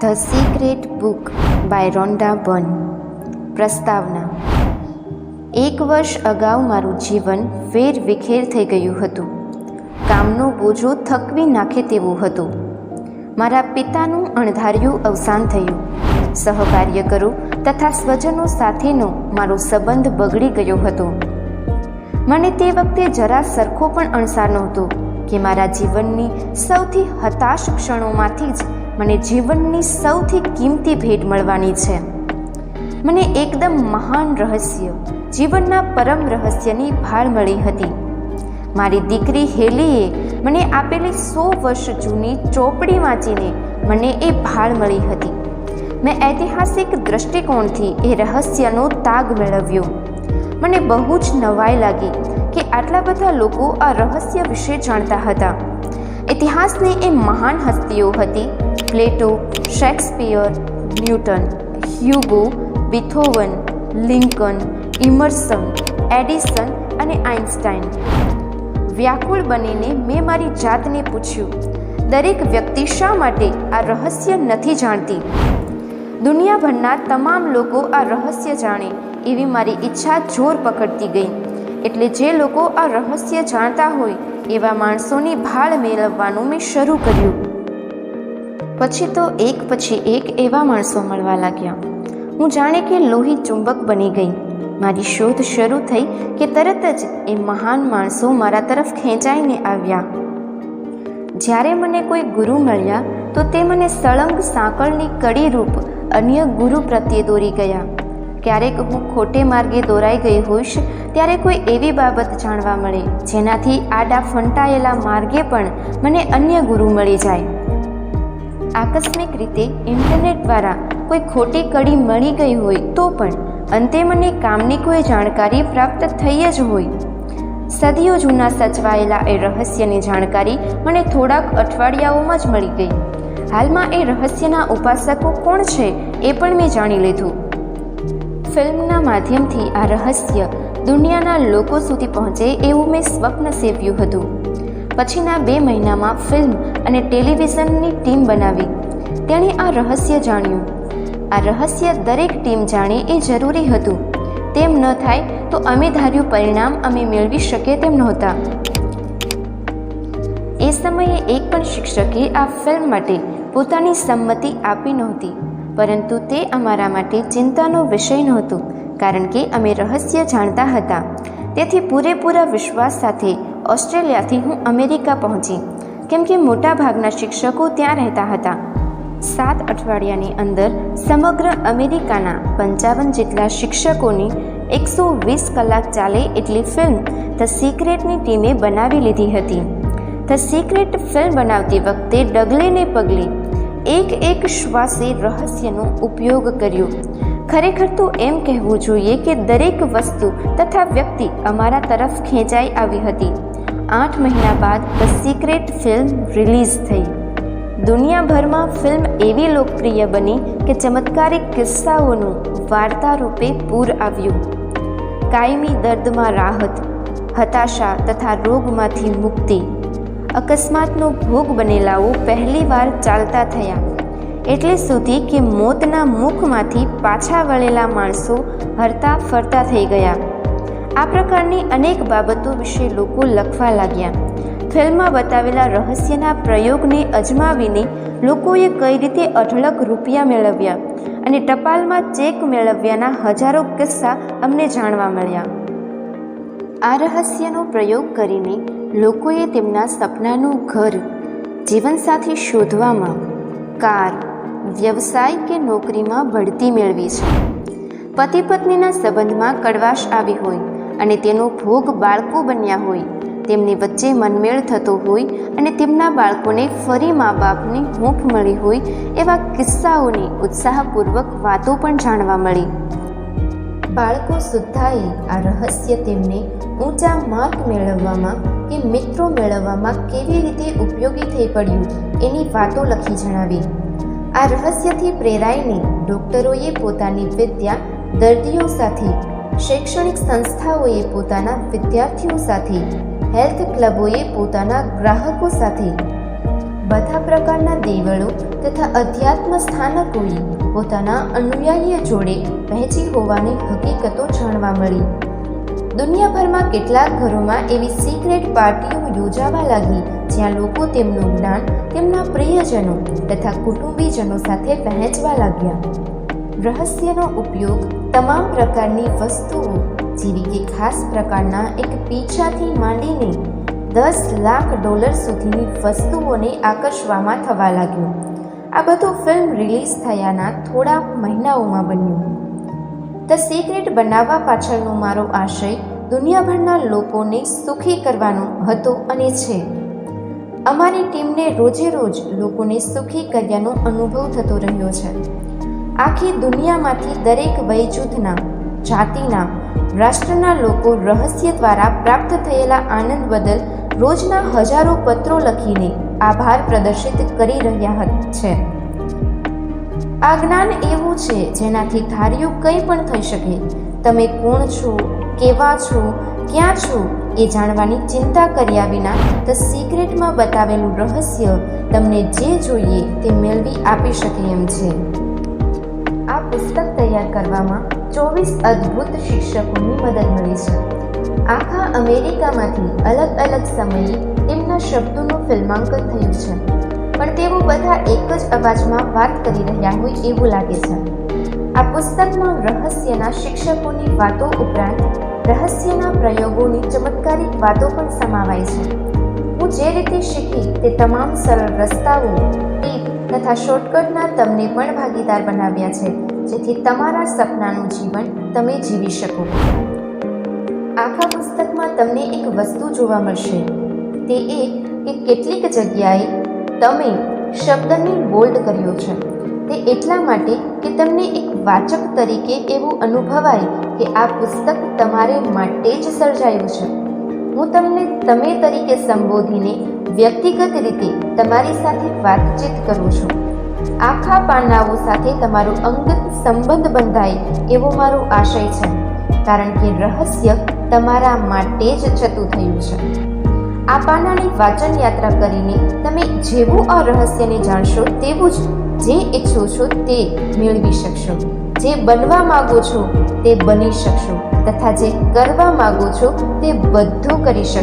The Secret book by Rhonda Byrne. પ્રસ્તાવના. 1 વર્ષ અગાઉ મારું જીવન વેરવિખેર થઈ ગયું હતું. કામનો બોજો થકવી નાખે તેવું હતું. મારા પિતાનું અણધાર્યું અવસાન થયું. સહકાર્યકરો તથા સ્વજનો સાથેનો મારો સંબંધ બગડી ગયો હતો. મને તે વખતે જરા સરખો પણ અણસાર નહોતો કે મારા જીવનની સૌથી હતાશ ક્ષણોમાંથી જ મને જીવનની સૌથી કિંમતી ભેટ મળવાની છે. મને એકદમ મહાન રહસ્ય, જીવનના પરમ રહસ્યની ભાળ મળી હતી. મારી દીકરી હેલીએ મને આપેલી 100 વર્ષ જૂની ચોપડી વાંચીને મને એ ભાળ મળી હતી. મેં ઐતિહાસિક દૃષ્ટિકોણથી એ રહસ્યનો તાગ મેળવ્યો. મને બહુ જ નવાઈ લાગી કે આટલા બધા લોકો આ રહસ્ય વિશે જાણતા હતા. ઇતિહાસની એ મહાન હસ્તીઓ હતી: પ્લેટો, Shakespeare, newton, Hyogo, બીથોવન, Lincoln, ઇમર્સન, Edison અને આઇન્સ્ટાઈન. વ્યાકુળ બનીને મેં મારી જાતને પૂછ્યું, દરેક વ્યક્તિ શા માટે આ રહસ્ય નથી જાણતી? દુનિયાભરના તમામ લોકો આ રહસ્ય જાણે એવી મારી ઈચ્છા જોર પકડતી ગઈ. એટલે જે લોકો આ રહસ્ય જાણતા હોય એવા માણસોની ભાળ મેળવવાનું મેં શરૂ કર્યું. પછી તો એક પછી એક એવા માણસો મળવા લાગ્યા. હું જાણે કે લોહી ચુંબક બની ગઈ. મારી શોધ શરૂ થઈ કે તરત જ એ મહાન માણસો મારા તરફ ખેંચાઈને આવ્યા. જ્યારે મને કોઈ ગુરુ મળ્યા તો તે મને સળંગ સાંકળની કડી રૂપ અન્ય ગુરુ પ્રત્યે દોરી ગયા. ક્યારેક હું ખોટે માર્ગે દોરાઈ ગઈ હોઈશ ત્યારે કોઈ એવી બાબત જાણવા મળે જેનાથી આડા ફંટાયેલા માર્ગે પણ મને અન્ય ગુરુ મળી જાય. આકસ્મિક રીતે ઇન્ટરનેટ દ્વારા કોઈ ખોટી કડી મળી ગઈ હોય તો પણ અંતે મને કામની કોઈ જાણકારી પ્રાપ્ત થઈ જ હોય. સદીઓ જૂના સચવાયેલા એ રહસ્યની જાણકારી મને થોડાક અઠવાડિયાઓમાં જ મળી ગઈ. હાલમાં એ રહસ્યના ઉપાસકો કોણ છે એ પણ મેં જાણી લીધું. ફિલ્મના માધ્યમથી આ રહસ્ય દુનિયાના લોકો સુધી પહોંચે એવું મેં સ્વપ્ન સેવ્યું હતું. પછીના 2 મહિનામાં ફિલ્મ અને ટેલિવિઝનની ટીમ બનાવી. તેણે આ રહસ્ય જાણ્યું. આ રહસ્ય દરેક ટીમ જાણે એ જરૂરી હતું. તેમ ન થાય તો અમે ધાર્યું પરિણામ અમે મેળવી શકીએ તેમ નહોતા. એ સમયે એક પણ શિક્ષકે આ ફિલ્મ માટે પોતાની સંમતિ આપી નહોતી. પરંતુ તે અમારા માટે ચિંતાનો વિષય નહોતો, કારણ કે અમે રહસ્ય જાણતા હતા. તેથી પૂરેપૂરા વિશ્વાસ સાથે ઓસ્ટ્રેલિયાથી હું અમેરિકા પહોંચી, કેમ કે મોટાભાગના શિક્ષકો ત્યાં રહેતા હતા. 7 અઠવાડિયાની અંદર સમગ્ર અમેરિકાના 55 જેટલા શિક્ષકોની 120 કલાક ચાલે એટલી ફિલ્મ ધ સિક્રેટની ટીમે બનાવી લીધી હતી. ધ સિક્રેટ ફિલ્મ બનાવતી વખતે ડગલે ને પગલે એક શ્વાસે રહસ્યનો ઉપયોગ કર્યો. ખરેખર તો એમ કહેવું જોઈએ કે દરેક વસ્તુ તથા વ્યક્તિ અમારા તરફ ખેંચાઈ આવી હતી. 8 મહિના બાદ ધ સિક્રેટ ફિલ્મ રિલીઝ થઈ. દુનિયાભરમાં ફિલ્મ એવી લોકપ્રિય બની કે ચમત્કારિક કિસ્સાઓનું વાર્તા રૂપે પૂર આવ્યું. કાયમી દર્દમાં રાહત, હતાશા તથા રોગમાંથી મુક્તિ, અકસ્માતનો ભોગ બનેલાઓ પહેલીવાર ચાલતા થયા, એટલે સુધી કે મોતના મુખમાંથી પાછા વળેલા માણસો હરતા ફરતા થઈ ગયા. આ પ્રકારની અનેક બાબતો વિશે લોકો લખવા લાગ્યા. ફિલ્મમાં બતાવેલા રહસ્યના પ્રયોગને અજમાવીને લોકોએ કઈ રીતે અઢળક રૂપિયા મેળવ્યા અને ટપાલમાં ચેક મેળવ્યાના હજારો કિસ્સા અમને જાણવા મળ્યા. આ રહસ્યનો પ્રયોગ કરીને લોકોએ તેમના સપનાનું ઘર, જીવનસાથી શોધવામાં, કાર, વ્યવસાય કે નોકરીમાં બઢતી મેળવી છે. પતિ પત્નીના સંબંધમાં કડવાશ આવી હોય અને તેનો ભોગ બાળકો બન્યા હોય, તેમની વચ્ચે મનમેળ થતો હોય અને તેમના બાળકોને ફરી મા બાપની હૂંફ મળી હોય એવા કિસ્સાઓની ઉત્સાહપૂર્વક વાતો પણ જાણવા મળી. બાળકો સુદ્ધાએ આ રહસ્ય તેમને ઊંચા માર્ક મેળવવામાં કે મિત્રો મેળવવામાં કેવી રીતે ઉપયોગી થઈ પડ્યું એની વાતો લખી જણાવી. આ રહસ્યથી પ્રેરાઈને ડૉક્ટરોએ પોતાની વિદ્યા દર્દીઓ સાથે, શૈક્ષણિક સંસ્થાઓએ પોતાના વિદ્યાર્થીઓ સાથે, હેલ્થ ક્લબોએ પોતાના ગ્રાહકો સાથે, બધા પ્રકારના દેવળો તથા અધ્યાત્મ સ્થાનકોએ પોતાના અનુયાયીઓ જોડે વહેંચી હોવાની હકીકતો જાણવા મળી. દુનિયાભરમાં કેટલાક ઘરોમાં એવી સિક્રેટ પાર્ટીઓ યોજાવા લાગી જ્યાં લોકો તેમનું જ્ઞાન તેમના પ્રિયજનો તથા કુટુંબીજનો સાથે વહેંચવા લાગ્યા. રહસ્યનો ઉપયોગ તમામ પ્રકારની વસ્તુઓ જેવી કે ખાસ પ્રકારના એક પીછાથી માંડીને $10 લાખ સુધીની વસ્તુઓને આકર્ષવામાં થવા લાગ્યો. આ બધું ફિલ્મ રિલીઝ થયાના થોડા મહિનાઓમાં બન્યું. ધ સિક્રેટ બનાવવા પાછળનો મારો આશય દુનિયાભરના લોકોને સુખી કરવાનો હતો અને છે. અમારી ટીમને રોજે રોજ લોકોને સુખી કર્યાનો અનુભવ થતો રહ્યો છે. આખી દુનિયામાંથી દરેક વય જૂથના, જાતિના, રાષ્ટ્રના લોકો રહસ્ય દ્વારા પ્રાપ્ત થયેલા આનંદ બદલ રોજના હજારો પત્રો લખીને આભાર પ્રદર્શિત કરી રહ્યા છે. આ જ્ઞાન એવું છે જેનાથી ધાર્યું કંઈ પણ થઈ શકે. તમે કોણ છો, કેવા છો, ક્યાં છો એ જાણવાની ચિંતા કર્યા વિના ધ સિક્રેટમાં બતાવેલું રહસ્ય તમને જે જોઈએ તે મેળવી આપી શકે એમ છે. આ પુસ્તક તૈયાર કરવામાં 24 અદ્ભુત શિક્ષકોની મદદ મળી છે. આખા અમેરિકામાંથી અલગ અલગ સમયે તેમના શબ્દોનું ફિલ્માંકન થયું છે, પણ તેઓ બધા એક જ અવાજમાં વાત કરી રહ્યા હોય એવું લાગે છે. આ પુસ્તકમાં રહસ્યના શિક્ષકોની વાતો ઉપરાંત રહસ્યના પ્રયોગોની ચમત્કારિક વાતો પણ સમાવાય છે. હું જે રીતે શીખી તે તમામ સરળ રસ્તાઓ, ટીપ તથા શોર્ટકટના તમને પણ ભાગીદાર બનાવ્યા છે, જેથી તમારા સપનાનું જીવન તમે જીવી શકો. આખા પુસ્તકમાં તમને એક વસ્તુ જોવા મળશે, તે એ કે કેટલીક જગ્યાએ તમે શબ્દને બોલ્ડ કર્યો છે. તે એટલા માટે કે તમને એક વાચક તરીકે એવું અનુભવાય કે આ પુસ્તક તમારે માટે જ સર્જાયું છે. હું તમને તમે તરીકે સંબોધીને વ્યક્તિગત રીતે તમારી સાથે વાતચીત કરું છું. આખા પાનાઓ સાથે તમારો અંગત સંબંધ બંધાય એવો મારો આશય છે, કારણ કે રહસ્ય તમારા માટે જ છતું થયું છે. આ પાનાની વાંચન યાત્રા કરીને તમે જેવું આ રહસ્યને જાણશો તેવું જ જે ઈચ્છો છો તે મેળવી શકશો, જે બનવા માગો છો તે બની શકશો તથા જે કરવા માગો છો તે બધું કરી શકશો.